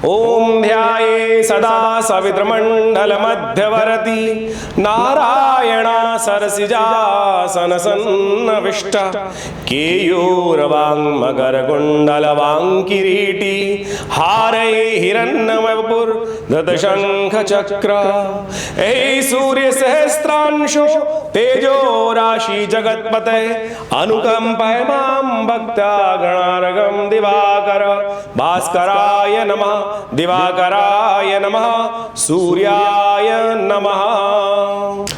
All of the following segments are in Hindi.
ओम ध्याये सदा सवितृमंडल मध्यवर्ती नारायणा सरसिजासन सन्नविष्ट केयूरवांग मकर कुंडल वांग किरीटी हारे हिरण्यमपुर धत शंख चक्र ऐ सूर्य सहस्त्रांशो तेजो राशि जगतपते अनुकंपय मां भक्त्या गणार्गम दिवाकर भास्कराय नमः दिवाकराय नमः सूर्याय नमः।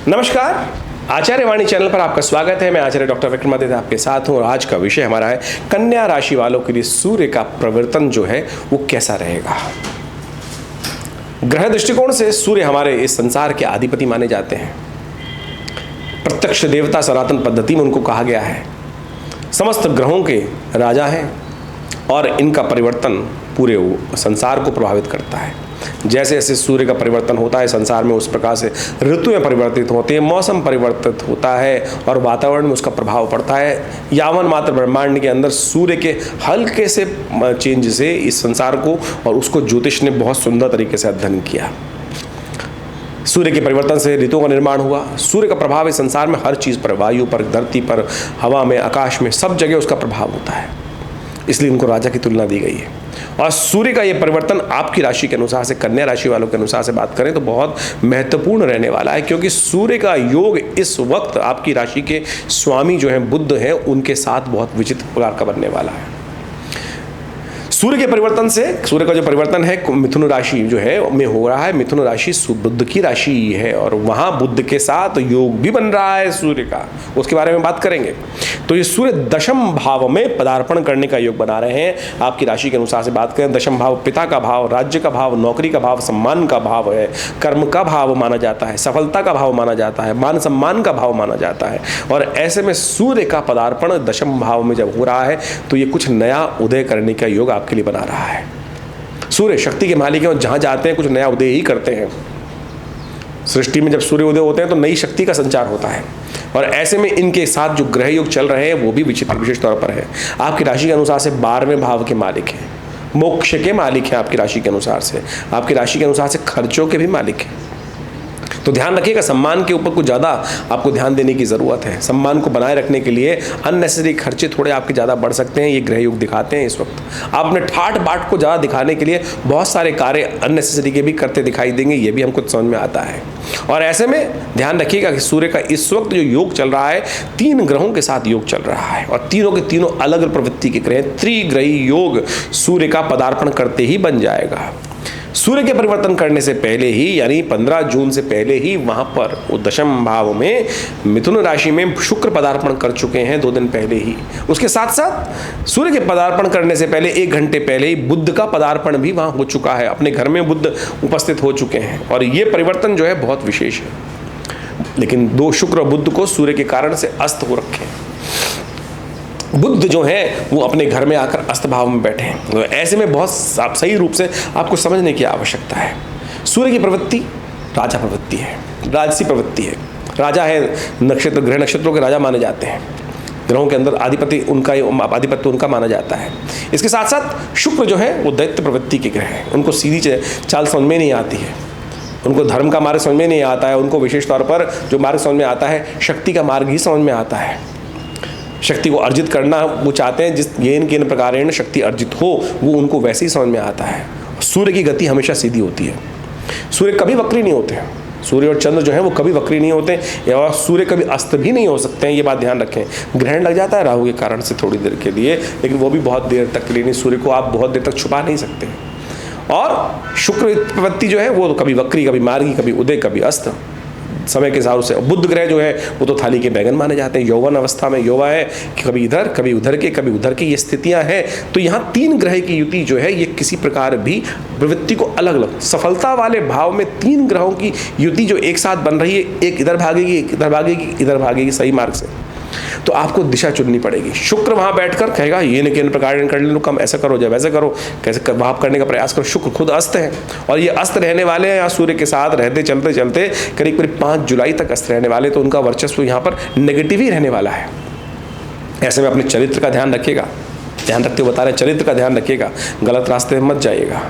नमस्कार, आचार्यवाणी चैनल पर आपका स्वागत है। मैं आचार्य डॉक्टर विक्रमादित्य आपके साथ हूँ और आज का विषय हमारा है कन्या राशि वालों के लिए सूर्य का परिवर्तन जो है वो कैसा रहेगा। ग्रह दृष्टिकोण से सूर्य हमारे इस संसार के अधिपति माने जाते हैं। प्रत्यक्ष देवता सनातन पद्धति में उनको कहा गया है। समस्त ग्रहों के राजा हैं और इनका परिवर्तन पूरे संसार को प्रभावित करता है। जैसे जैसे सूर्य का परिवर्तन होता है संसार में, उस प्रकार से ऋतुएं परिवर्तित होती हैं, मौसम परिवर्तित होता है और वातावरण में उसका प्रभाव पड़ता है। यावन मात्र ब्रह्मांड के अंदर सूर्य के हल्के से चेंज से इस संसार को और उसको ज्योतिष ने बहुत सुंदर तरीके से अध्ययन किया। सूर्य के परिवर्तन से ऋतुओं का निर्माण हुआ। सूर्य का प्रभाव इस संसार में हर चीज़ पर, वायु पर, धरती पर, हवा में, आकाश में, सब जगह उसका प्रभाव होता है। इसलिए उनको राजा की तुलना दी गई है। और सूर्य का ये परिवर्तन आपकी राशि के अनुसार से, कन्या राशि वालों के अनुसार से बात करें तो बहुत महत्वपूर्ण रहने वाला है, क्योंकि सूर्य का योग इस वक्त आपकी राशि के स्वामी जो हैं बुध हैं उनके साथ बहुत विचित्र प्रकार का बनने वाला है। सूर्य के परिवर्तन से, सूर्य का जो परिवर्तन है मिथुन राशि जो है में हो रहा है। मिथुन राशि बुध की राशि है और वहां बुध के साथ योग भी बन रहा है सूर्य का, उसके बारे में बात करेंगे। तो ये सूर्य दशम भाव में पदार्पण करने का योग बना रहे हैं। आपकी राशि के अनुसार से बात करें, दशम भाव पिता का भाव, राज्य का भाव, नौकरी का भाव, सम्मान का भाव है, कर्म का भाव माना जाता है, सफलता का भाव माना जाता है, मान सम्मान का भाव माना जाता है। और ऐसे में सूर्य का पदार्पण दशम भाव में जब हो रहा है तो ये कुछ नया उदय करने का योग आपके लिए बना रहा है। सूर्य शक्ति के मालिक हैं और जहां जाते हैं कुछ नया उदय ही करते हैं। सृष्टि में जब सूर्य उदय होते हैं तो नई शक्ति का संचार होता है और ऐसे में इनके साथ जो ग्रह योग चल रहे हैं वो भी विशेष तौर पर है। आपकी राशि के अनुसार से 12वें भाव के मालिक हैं, मोक्ष के मालिक हैं। आपकी राशि के अनुसार से, आपकी राशि के अनुसार से खर्चों के भी मालिक हैं। तो ध्यान रखिएगा, सम्मान के ऊपर कुछ ज़्यादा आपको ध्यान देने की ज़रूरत है। सम्मान को बनाए रखने के लिए अननेसेसरी खर्चे थोड़े आपके ज़्यादा बढ़ सकते हैं, ये ग्रह योग दिखाते हैं। इस वक्त आप अपने ठाट बाट को ज़्यादा दिखाने के लिए बहुत सारे कार्य अननेसेसरी के भी करते दिखाई देंगे, ये भी हमको समझ में आता है। और ऐसे में ध्यान रखिएगा कि सूर्य का इस वक्त जो योग चल रहा है 3 ग्रहों के साथ योग चल रहा है और तीनों के तीनों अलग अलग प्रवृत्ति के ग्रह, त्रिग्रही योग सूर्य का पदार्पण करते ही बन जाएगा। सूर्य के परिवर्तन करने से पहले ही, यानी 15 जून से पहले ही वहां पर वो दशम भाव में मिथुन राशि में शुक्र पदार्पण कर चुके हैं 2 दिन पहले ही। उसके साथ साथ सूर्य के पदार्पण करने से पहले 1 घंटे पहले ही बुध का पदार्पण भी वहां हो चुका है। अपने घर में बुध उपस्थित हो चुके हैं और ये परिवर्तन जो है बहुत विशेष है। लेकिन 2 शुक्र और बुध को सूर्य के कारण से अस्त हो रखे हैं। बुध जो है वो अपने घर में आकर अस्त भाव में बैठे हैं। तो ऐसे में बहुत सही रूप से आपको समझने की आवश्यकता है। सूर्य की प्रवृत्ति राजा प्रवृत्ति है, राजसी प्रवृत्ति है। राजा है नक्षत्र, ग्रह नक्षत्रों के राजा माने जाते हैं। ग्रहों के अंदर आधिपति उनका माना जाता है। इसके साथ साथ शुक्र जो है वो दैत्य प्रवृत्ति के ग्रह हैं। उनको सीधी चाल समझ में नहीं आती है, उनको धर्म का मार्ग समझ में नहीं आता है। उनको विशेष तौर पर जो मार्ग समझ में आता है शक्ति का मार्ग ही समझ में आता है। शक्ति को अर्जित करना वो चाहते हैं, जिस येन प्रकारेण शक्ति अर्जित हो वो उनको वैसे ही समझ में आता है। सूर्य की गति हमेशा सीधी होती है, सूर्य कभी वक्री नहीं होते हैं। सूर्य और चंद्र जो है वो कभी वक्री नहीं होते और सूर्य कभी अस्त भी नहीं हो सकते हैं, ये बात ध्यान रखें। ग्रहण लग जाता है राहु के कारण से थोड़ी देर के लिए, लेकिन वो भी बहुत देर तक के लिए नहीं। सूर्य को आप बहुत देर तक छुपा नहीं सकते। और शुक्र प्रवृत्ति जो है वो कभी वक्री, कभी मार्गी, कभी उदय, कभी अस्त, समय के हिसाब से। बुध ग्रह जो है वो तो थाली के बैगन माने जाते हैं। यौवन अवस्था में यौवा है कि कभी इधर कभी उधर के, कभी उधर की ये स्थितियां हैं। तो यहाँ 3 ग्रह की युति जो है ये किसी प्रकार भी प्रवृत्ति को अलग अलग, सफलता वाले भाव में 3 ग्रहों की युति जो एक साथ बन रही है, एक इधर भागेगी, एक इधर भागेगी, इधर भागेगी सही मार्ग से, तो आपको दिशा चुननी पड़ेगी। शुक्र वहां बैठकर कहेगा ये न किन प्रकार कर लो, कम ऐसा करो, जब ऐसा करो, कैसे भाव करने का प्रयास करो। शुक्र खुद अस्त है और ये अस्त रहने वाले हैं यहाँ सूर्य के साथ रहते चलते चलते करीब करीब 5 जुलाई तक अस्त रहने वाले, तो उनका वर्चस्व यहाँ पर नेगेटिव ही रहने वाला है। ऐसे में अपने चरित्र का ध्यान रखिएगा, ध्यान रखते हुए बता रहे हैं, चरित्र का ध्यान रखिएगा, गलत रास्ते में मत जाइएगा।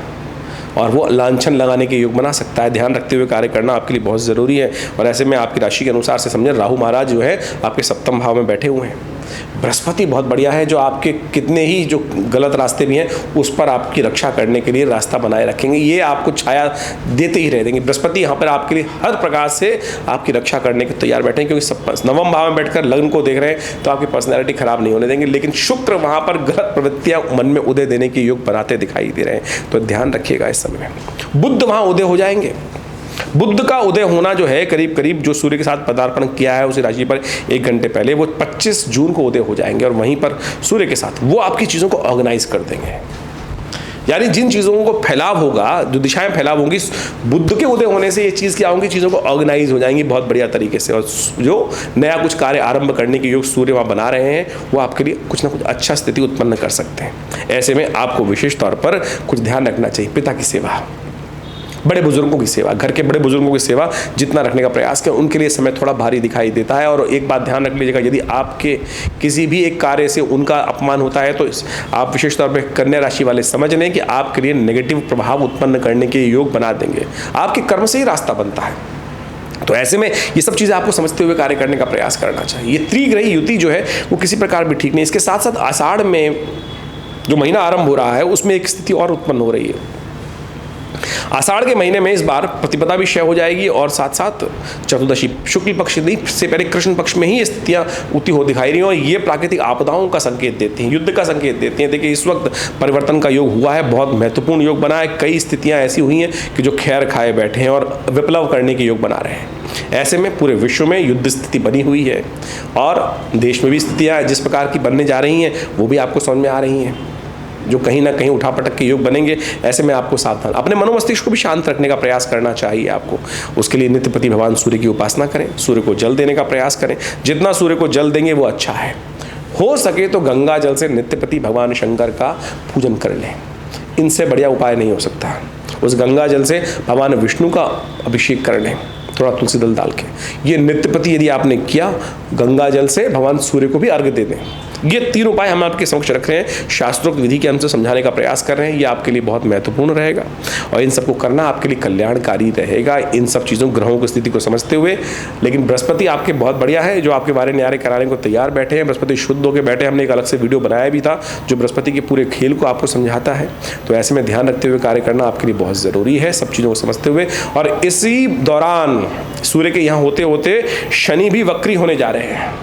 और वो लांछन लगाने के योग बना सकता है। ध्यान रखते हुए कार्य करना आपके लिए बहुत ज़रूरी है। और ऐसे में आपकी राशि के अनुसार से समझें, राहु महाराज जो है आपके सप्तम भाव में बैठे हुए हैं। बृहस्पति बहुत बढ़िया है, जो आपके कितने ही जो गलत रास्ते भी हैं उस पर आपकी रक्षा करने के लिए रास्ता बनाए रखेंगे। ये आपको छाया देते ही रह देंगे। बृहस्पति यहाँ पर आपके लिए हर प्रकार से आपकी रक्षा करने के तैयार बैठे हैं, क्योंकि नवम भाव में बैठकर लग्न को देख रहे हैं तो आपकी पर्सनैलिटी खराब नहीं होने देंगे। लेकिन शुक्र वहाँ पर गलत प्रवृत्तियाँ मन में उदय देने के योग बनाते दिखाई दे रहे हैं, तो ध्यान रखिएगा इस समय में। बुध वहाँ उदय हो जाएंगे। बुध का उदय होना जो है करीब करीब जो सूर्य के साथ पदार्पण किया है उसी राशि पर 1 घंटे पहले, वो 25 जून को उदय हो जाएंगे और वहीं पर सूर्य के साथ वो आपकी चीज़ों को ऑर्गेनाइज कर देंगे। यानी जिन चीज़ों को फैलाव होगा, जो दिशाएं फैलाव होंगी, बुध के उदय होने से ये चीज़ क्या होंगी, चीज़ों को ऑर्गेनाइज हो जाएंगी बहुत बढ़िया तरीके से। और जो नया कुछ कार्य आरंभ करने के योग सूर्य वहाँ बना रहे हैं वो आपके लिए कुछ ना कुछ अच्छा स्थिति उत्पन्न कर सकते हैं। ऐसे में आपको विशेष तौर पर कुछ ध्यान रखना चाहिए। पिता की सेवा, बड़े बुजुर्गों की सेवा, घर के बड़े बुजुर्गों की सेवा जितना रखने का प्रयास करें। उनके लिए समय थोड़ा भारी दिखाई देता है। और एक बात ध्यान रख लीजिएगा, यदि आपके किसी भी एक कार्य से उनका अपमान होता है तो आप विशेष तौर पर कन्या राशि वाले समझ लें कि आपके लिए नेगेटिव प्रभाव उत्पन्न करने के योग बना देंगे। आपके कर्म से ही रास्ता बनता है। तो ऐसे में ये सब चीज़ें आपको समझते हुए कार्य करने का प्रयास करना चाहिए। ये त्रिग्रही युति जो है वो किसी प्रकार भी ठीक नहीं। इसके साथ साथ आषाढ़ में जो महीना आरंभ हो रहा है उसमें एक स्थिति और उत्पन्न हो रही है। आषाढ़ के महीने में इस बार प्रतिपदा भी क्षय हो जाएगी और साथ साथ चतुर्दशी शुक्ल पक्ष से पहले कृष्ण पक्ष में ही स्थितियां उती हो दिखाई रही हैं। और ये प्राकृतिक आपदाओं का संकेत देती हैं, युद्ध का संकेत देती हैं। देखिए इस वक्त परिवर्तन का योग हुआ है, बहुत महत्वपूर्ण योग बना है। कई स्थितियां ऐसी हुई हैं कि जो खैर खाए बैठे हैं और विप्लव करने के योग बना रहे हैं। ऐसे में पूरे विश्व में युद्ध स्थिति बनी हुई है और देश में भी स्थितियाँ जिस प्रकार की बनने जा रही हैं वो भी आपको समझ में आ रही हैं, जो कहीं ना कहीं उठापटक के योग बनेंगे। ऐसे में आपको सावधान, अपने मनोमस्तिष्क को भी शांत रखने का प्रयास करना चाहिए आपको। उसके लिए नित्यपति भगवान सूर्य की उपासना करें, सूर्य को जल देने का प्रयास करें। जितना सूर्य को जल देंगे वो अच्छा है। हो सके तो गंगा जल से नित्यपति भगवान शंकर का पूजन कर लें, इनसे बढ़िया उपाय नहीं हो सकता। उस गंगा जल से भगवान विष्णु का अभिषेक कर लें, थोड़ा तुलसी दल डाल के। ये नित्यपति यदि आपने किया, गंगा जल से भगवान सूर्य को भी अर्घ्य दे दें। ये 3 उपाय हम आपके समक्ष रख रहे हैं, शास्त्रोक्त विधि के अनुसार समझाने का प्रयास कर रहे हैं। ये आपके लिए बहुत महत्वपूर्ण रहेगा और इन सबको करना आपके लिए कल्याणकारी रहेगा, इन सब चीज़ों ग्रहों की स्थिति को समझते हुए। लेकिन बृहस्पति आपके बहुत बढ़िया है, जो आपके बारे न्यारे कराने को तैयार बैठे हैं। बृहस्पति शुद्ध होकर बैठे, हमने एक अलग से वीडियो बनाया भी था जो बृहस्पति के पूरे खेल को आपको समझाता है। तो ऐसे में ध्यान रखते हुए कार्य करना आपके लिए बहुत ज़रूरी है, सब चीज़ों को समझते हुए। और इसी दौरान सूर्य के यहाँ होते होते शनि भी वक्री होने जा रहे हैं,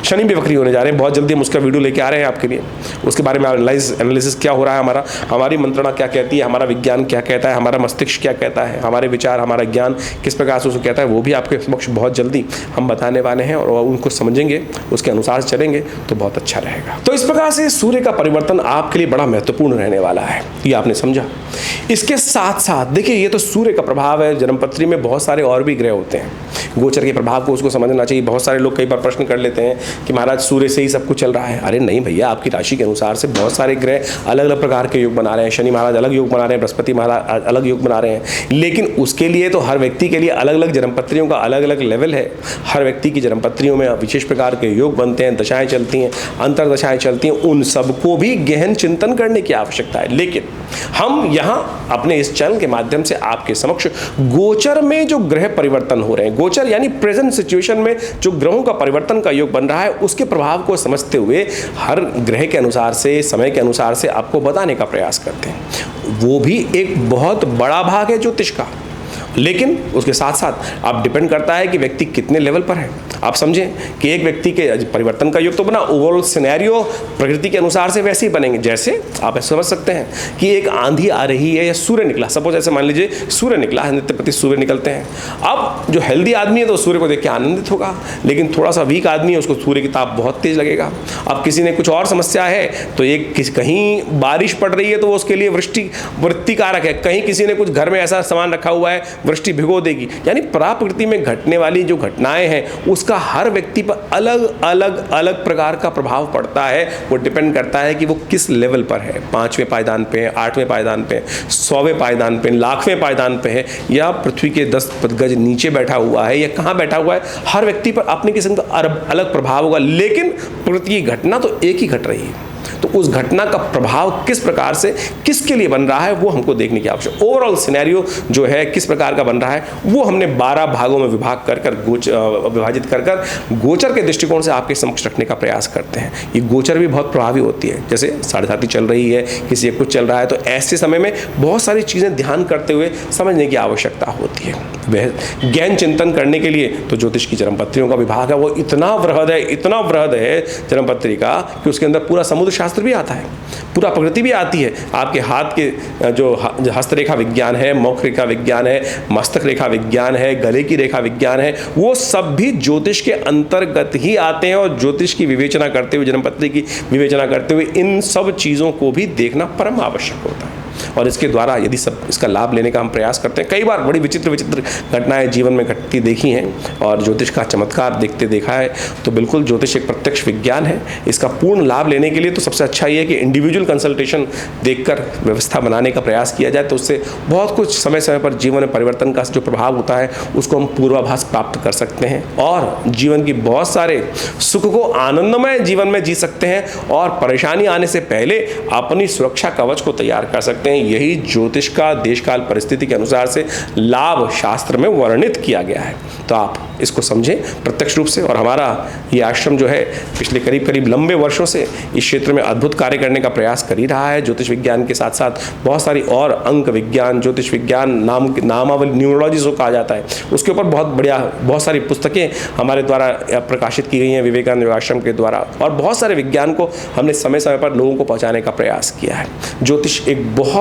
शनि भी वक्री होने जा रहे हैं। बहुत जल्दी हम उसका वीडियो लेके आ रहे हैं आपके लिए। उसके बारे में एनालिसिस क्या हो रहा है, हमारी मंत्रणा क्या कहती है, हमारा विज्ञान क्या कहता है, हमारा मस्तिष्क क्या कहता है, हमारे विचार, हमारा ज्ञान किस प्रकार से उसको कहता है, वो भी आपके समक्ष बहुत जल्दी हम बताने वाले हैं। और उनको समझेंगे, उसके अनुसार चलेंगे तो बहुत अच्छा रहेगा। तो इस प्रकार से सूर्य का परिवर्तन आपके लिए बड़ा महत्वपूर्ण रहने वाला है, ये आपने समझा। इसके साथ साथ देखिए, ये तो सूर्य का प्रभाव है। जन्मपत्री में बहुत सारे और भी ग्रह होते हैं, गोचर के प्रभाव को उसको समझना चाहिए। बहुत सारे लोग कई बार प्रश्न कर लेते हैं कि महाराज सूर्य से ही सब कुछ चल रहा है। अरे नहीं भैया, आपकी राशि के अनुसार से बहुत सारे ग्रह अलग अलग प्रकार के योग बना रहे हैं। शनि महाराज अलग योग बना रहे हैं, बृहस्पति महाराज अलग योग बना रहे हैं। लेकिन उसके लिए तो हर व्यक्ति के लिए अलग अलग जन्मपत्रियों का अलग अलग लेवल है। हर व्यक्ति की जन्मपत्रियों में विशेष प्रकार के योग बनते हैं, दशाएं चलती हैं, अंतरदशाएं चलती हैं। उन सबको भी गहन चिंतन करने की आवश्यकता है। लेकिन हम यहाँ अपने इस चैनल के माध्यम से आपके समक्ष गोचर में जो ग्रह परिवर्तन हो रहे हैं, गोचर यानी प्रेजेंट सिचुएशन में जो ग्रहों का परिवर्तन का योग बन रहा है, उसके प्रभाव को समझते हुए हर ग्रह के अनुसार से, समय के अनुसार से आपको बताने का प्रयास करते हैं। वो भी एक बहुत बड़ा भाग है ज्योतिष का। लेकिन उसके साथ साथ आप डिपेंड करता है कि व्यक्ति कितने लेवल पर है। आप समझें कि एक व्यक्ति के परिवर्तन का योग तो बना, ओवरऑल सिनेरियो प्रकृति के अनुसार से वैसे ही बनेंगे। जैसे आप समझ सकते हैं कि एक आंधी आ रही है या सूर्य निकला, सपोज ऐसे मान लीजिए सूर्य निकला है, नित्यपति सूर्य निकलते हैं। अब जो हेल्दी आदमी है तो सूर्य को देख के आनंदित होगा, लेकिन थोड़ा सा वीक आदमी है उसको सूर्य की ताप बहुत तेज लगेगा। अब किसी ने कुछ और समस्या है तो एक कहीं बारिश पड़ रही है तो वो उसके लिए वृत्तिकारक है, कहीं किसी ने कुछ घर में ऐसा सामान रखा हुआ है वृष्टि भिगो देगी। यानी प्रकृति में घटने वाली जो घटनाएं हैं उसका हर व्यक्ति पर अलग अलग अलग प्रकार का प्रभाव पड़ता है। वो डिपेंड करता है कि वो किस लेवल पर है, 5वें पायदान पे, 8वें पायदान पे, 100वें पायदान पे, 1,00,000वें पायदान पे है, या पृथ्वी के 10 गज नीचे बैठा हुआ है, या कहाँ बैठा हुआ है। हर व्यक्ति पर अपने किस्म का अलग प्रभाव होगा, लेकिन प्रकृति की घटना तो एक ही घट रही है। तो उस घटना का प्रभाव किस प्रकार से किसके लिए बन रहा है वो हमको देखने की आवश्यकता। ओवरऑल सिनेरियो जो है किस प्रकार का बन रहा है वो हमने 12 भागों में विभाजित कर गोचर के दृष्टिकोण से आपके समक्ष रखने का प्रयास करते हैं। ये गोचर भी बहुत प्रभावी होती है, जैसे 7.5 चल रही है, किसी एक कुछ चल रहा है, तो ऐसे समय में बहुत सारी चीज़ें ध्यान करते हुए समझने की आवश्यकता होती है। वह ज्ञान चिंतन करने के लिए तो ज्योतिष की जन्मपत्रियों का विभाग है, वो इतना वृहद है जन्मपत्री का कि उसके अंदर पूरा समुद्र शास्त्र भी आता है, पूरा प्रकृति भी आती है। आपके हाथ के जो हस्तरेखा विज्ञान है, मौख रेखा विज्ञान है, मस्तक रेखा विज्ञान है, गले की रेखा विज्ञान है, वो सब भी ज्योतिष के अंतर्गत ही आते हैं। और ज्योतिष की विवेचना करते हुए, जन्मपत्री की विवेचना करते हुए इन सब चीज़ों को भी देखना परम आवश्यक होता है। और इसके द्वारा यदि सब इसका लाभ लेने का हम प्रयास करते हैं, कई बार बड़ी विचित्र घटनाएं जीवन में घटती देखी हैं और ज्योतिष का चमत्कार देखा है, तो बिल्कुल ज्योतिष एक प्रत्यक्ष विज्ञान है। इसका पूर्ण लाभ लेने के लिए तो सबसे अच्छा ये है कि इंडिविजुअल कंसल्टेशन देखकर व्यवस्था बनाने का प्रयास किया जाए, तो उससे बहुत कुछ समय समय पर जीवन में परिवर्तन का जो प्रभाव होता है उसको हम पूर्वाभास प्राप्त कर सकते हैं और जीवन की बहुत सारे सुख को आनंदमय जीवन में जी सकते हैं और परेशानी आने से पहले अपनी सुरक्षा कवच को तैयार कर सकते हैं। यही ज्योतिष का देशकाल परिस्थिति के अनुसार से लाभ शास्त्र में वर्णित किया गया है। तो आप इसको समझें प्रत्यक्ष रूप से। और हमारा ये आश्रम जो है पिछले करीब लंबे वर्षों से इस क्षेत्र में अद्भुत कार्य करने का प्रयास कर ही रहा है। ज्योतिष विज्ञान के साथ साथ बहुत सारी और अंक विज्ञान, ज्योतिष विज्ञान नामावली, न्यूमरोलॉजी जो कहा जाता है, उसके ऊपर बहुत सारी पुस्तकें हमारे द्वारा प्रकाशित की गई हैं विवेकानंद योगाश्रम के द्वारा, और बहुत सारे विज्ञान को हमने समय समय पर लोगों को पहुँचाने का प्रयास किया है। ज्योतिष एक बहुत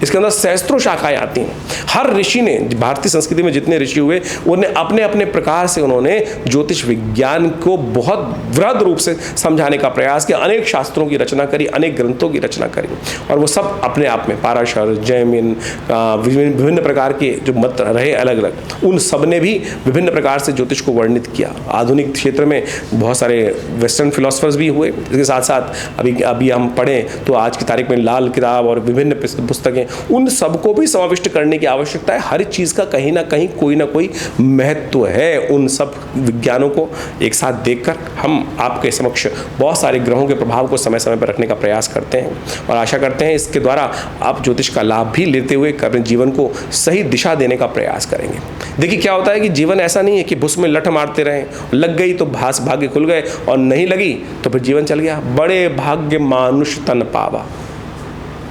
इसके अंदर सहस्त्रों शाखाएं आती हैं। हर ऋषि ने, भारतीय संस्कृति में जितने ऋषि हुए, उन्हें अपने अपने प्रकार से उन्होंने ज्योतिष विज्ञान को बहुत वृहद रूप से समझाने का प्रयास किया। अनेक शास्त्रों की रचना करी, अनेक ग्रंथों की रचना करी, और वो सब अपने आप में पाराशर, जैमिन, विभिन्न प्रकार के जो मत रहे अलग अलग, उन सब ने भी विभिन्न प्रकार से ज्योतिष को वर्णित किया। आधुनिक क्षेत्र में बहुत सारे वेस्टर्न फिलोसफर्स भी हुए। इसके साथ साथ अभी हम पढ़ें तो आज की तारीख में लाल किताब और विभिन्न पुस्तकें, उन सबको भी समाविष्ट करने की आवश्यकता है। हर चीज़ का कहीं ना कहीं कोई ना कोई महत्व है। उन सब विज्ञानों को एक साथ देखकर हम आपके समक्ष बहुत सारे ग्रहों के प्रभाव को समय समय पर रखने का प्रयास करते हैं और आशा करते हैं इसके द्वारा आप ज्योतिष का लाभ भी लेते हुए अपने जीवन को सही दिशा देने का प्रयास करेंगे। देखिए क्या होता है कि जीवन ऐसा नहीं है कि भुस में लठ मारते रहें, लग गई तो भाग्य खुल गए और नहीं लगी तो फिर जीवन चल गया। बड़े भाग्य मानुष तन पावा,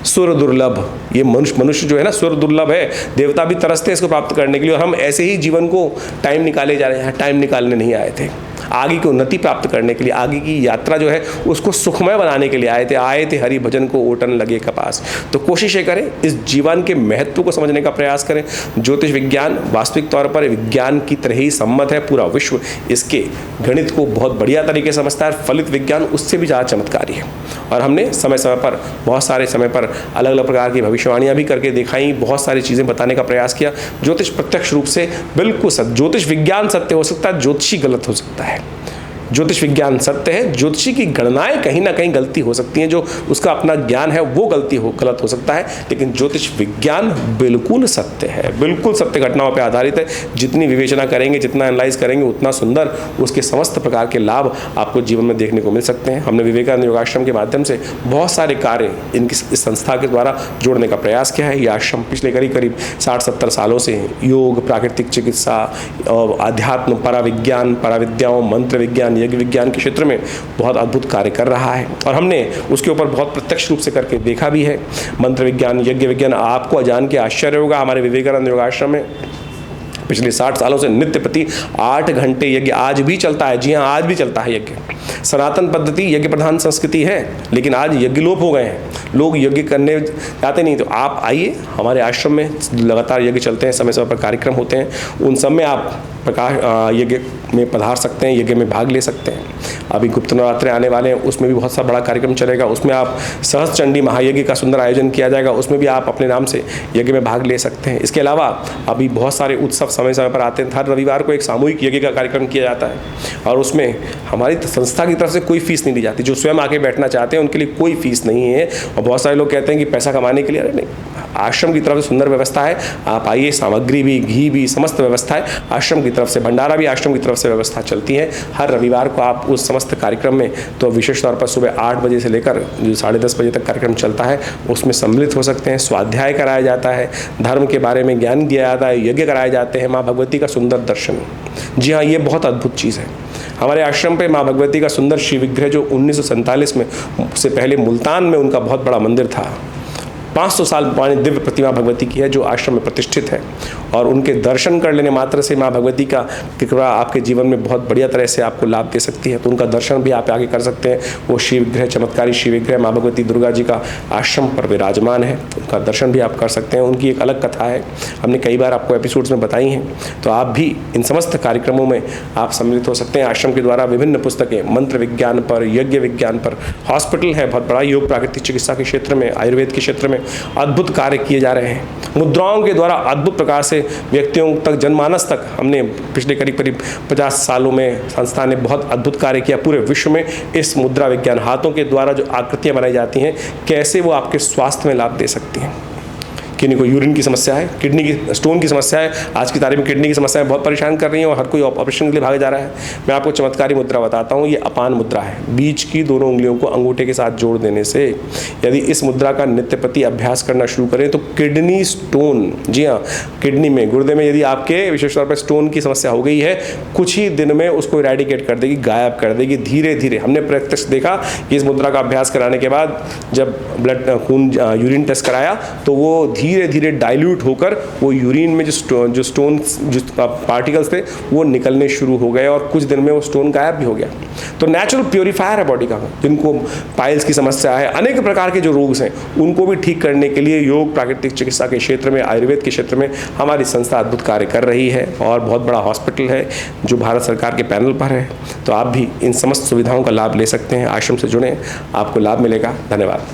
सुर दुर्लभ। ये मनुष्य जो है ना, सुर दुर्लभ है, देवता भी तरसते हैं इसको प्राप्त करने के लिए, और हम ऐसे ही जीवन को टाइम निकाले जा रहे हैं। टाइम निकालने नहीं आए थे, आगे की उन्नति प्राप्त करने के लिए, आगे की यात्रा जो है उसको सुखमय बनाने के लिए आए थे हरि भजन को ओटन लगे कपास। तो कोशिश ये करें, इस जीवन के महत्व को समझने का प्रयास करें। ज्योतिष विज्ञान वास्तविक तौर पर विज्ञान की तरह ही सम्मत है। पूरा विश्व इसके गणित को बहुत बढ़िया तरीके से समझता है। फलित विज्ञान उससे भी ज़्यादा चमत्कारी है। और हमने समय समय पर बहुत सारे समय पर अलग अलग प्रकार की भविष्यवाणियाँ भी करके दिखाई, बहुत सारी चीज़ें बताने का प्रयास किया। ज्योतिष प्रत्यक्ष रूप से बिल्कुल सत्य, ज्योतिष विज्ञान सत्य हो सकता है, ज्योतिषी गलत हो सकता है। ज्योतिष विज्ञान सत्य है, ज्योतिषी की गणनाएं कहीं ना कहीं गलती हो सकती हैं, जो उसका अपना ज्ञान है वो गलत हो सकता है, लेकिन ज्योतिष विज्ञान बिल्कुल सत्य है, बिल्कुल सत्य घटनाओं पर आधारित है। जितनी विवेचना करेंगे, जितना एनालाइज करेंगे, उतना सुंदर उसके समस्त प्रकार के लाभ आपको जीवन में देखने को मिल सकते हैं। हमने विवेकानंद योगाश्रम के माध्यम से बहुत सारे कार्य इस संस्था के द्वारा जोड़ने का प्रयास किया है। ये आश्रम पिछले करीब 60-70 सालों से योग, प्राकृतिक चिकित्सा, आध्यात्म, पराविज्ञान, पराविद्याओं, मंत्र विज्ञान, यज्ञ विज्ञान के क्षेत्र में बहुत अद्भुत कार्य कर रहा है, और हमने उसके ऊपर बहुत प्रत्यक्ष रूप से करके देखा भी है। मंत्र विज्ञान, यज्ञ विज्ञान, आपको जान के आश्चर्य होगा, हमारे विवेकानंद योगाश्रम में पिछले 60 सालों से नित्य प्रति 8 घंटे यज्ञ आज भी चलता है। जी हाँ, आज भी चलता है यज्ञ। सनातन पद्धति यज्ञ प्रधान संस्कृति है, लेकिन आज यज्ञ लोप हो गए हैं, लोग यज्ञ करने जाते नहीं। तो आप आइए, हमारे आश्रम में लगातार यज्ञ चलते हैं, समय समय पर कार्यक्रम होते हैं, उन सब में आप यज्ञ में पधार सकते हैं, यज्ञ में भाग ले सकते हैं। अभी गुप्त नवरात्रे आने वाले हैं, उसमें भी बहुत सा बड़ा कार्यक्रम चलेगा, उसमें आप सहस्त्र चंडी महायज्ञ का सुंदर आयोजन किया जाएगा, उसमें भी आप अपने नाम से यज्ञ में भाग ले सकते हैं। इसके अलावा अभी बहुत सारे उत्सव समय समय पर आते हैं। हर रविवार को एक सामूहिक यज्ञ का कार्यक्रम किया जाता है और उसमें हमारी संस्था की तरफ से कोई फीस नहीं दी जाती। जो स्वयं आके बैठना चाहते हैं उनके लिए कोई फीस नहीं है। और बहुत सारे लोग कहते हैं कि पैसा कमाने के लिए, अरे नहीं, आश्रम की तरफ से सुंदर व्यवस्था है। आप आइए, सामग्री भी, घी भी, समस्त व्यवस्था है आश्रम की तरफ से। भंडारा भी आश्रम की तरफ से व्यवस्था चलती है। हर रविवार को आप उस समस्त कार्यक्रम में, तो विशेष तौर पर सुबह 8 बजे से लेकर जो 10:30 बजे तक कार्यक्रम चलता है, उसमें सम्मिलित हो सकते हैं। स्वाध्याय कराया जाता है, धर्म के बारे में ज्ञान दिया जाता है, यज्ञ कराए जाते हैं, माँ भगवती का सुंदर दर्शन। जी हाँ, ये बहुत अद्भुत चीज़ है। हमारे आश्रम पे माँ भगवती का सुंदर शिव विग्रह, जो 1947 में से पहले मुल्तान में उनका बहुत बड़ा मंदिर था, 500 साल पुरानी दिव्य प्रतिमा भगवती की है, जो आश्रम में प्रतिष्ठित है। और उनके दर्शन कर लेने मात्र से माँ भगवती का कृपा आपके जीवन में बहुत बढ़िया तरह से आपको लाभ दे सकती है। तो उनका दर्शन भी आप आगे कर सकते हैं। वो शिव विग्रह, चमत्कारी शिव विग्रह माँ भगवती दुर्गा जी का आश्रम पर विराजमान है, उनका दर्शन भी आप कर सकते हैं। उनकी एक अलग कथा है, हमने कई बार आपको एपिसोड्स में बताई हैं। तो आप भी इन समस्त कार्यक्रमों में आप सम्मिलित हो सकते हैं। आश्रम के द्वारा विभिन्न पुस्तकें मंत्र विज्ञान पर, यज्ञ विज्ञान पर, हॉस्पिटल है बहुत बड़ा, योग प्राकृतिक चिकित्सा के क्षेत्र में, आयुर्वेद के क्षेत्र में अद्भुत कार्य किए जा रहे हैं। मुद्राओं के द्वारा अद्भुत प्रकार से व्यक्तियों तक, जनमानस तक, हमने पिछले करीब 50 सालों में संस्था ने बहुत अद्भुत कार्य किया। पूरे विश्व में इस मुद्रा विज्ञान, हाथों के द्वारा जो आकृतियां बनाई जाती हैं, कैसे वो आपके स्वास्थ्य में लाभ दे सकती हैं। किन्हीं को यूरिन की समस्या है, किडनी की स्टोन की समस्या है, आज की तारीख में किडनी की समस्या बहुत परेशान कर रही है और हर कोई ऑपरेशन के लिए भागा जा रहा है। मैं आपको चमत्कारी मुद्रा बताता हूँ। ये अपान मुद्रा है। बीच की दोनों उंगलियों को अंगूठे के साथ जोड़ देने से यदि इस मुद्रा का नित्य प्रति अभ्यास करना शुरू करें तो किडनी स्टोन, जी हाँ, किडनी में, गुर्दे में यदि आपके विशेष तौर पर स्टोन की समस्या हो गई है, कुछ ही दिन में उसको इरेडिकेट कर देगी, गायब कर देगी धीरे धीरे। हमने प्रत्यक्ष देखा कि इस मुद्रा का अभ्यास कराने के बाद जब ब्लड खून यूरिन टेस्ट कराया तो वो धीरे धीरे डाइल्यूट होकर वो यूरिन में जो स्टोन जो पार्टिकल्स थे वो निकलने शुरू हो गए और कुछ दिन में वो स्टोन गायब भी हो गया। तो नेचुरल प्योरीफायर है बॉडी का। जिनको पाइल्स की समस्या है, अनेक प्रकार के जो रोग हैं, उनको भी ठीक करने के लिए योग प्राकृतिक चिकित्सा के क्षेत्र में, आयुर्वेद के क्षेत्र में हमारी संस्था अद्भुत कार्य कर रही है और बहुत बड़ा हॉस्पिटल है जो भारत सरकार के पैनल पर है। तो आप भी इन समस्त सुविधाओं का लाभ ले सकते हैं। आश्रम से जुड़ें, आपको लाभ मिलेगा। धन्यवाद।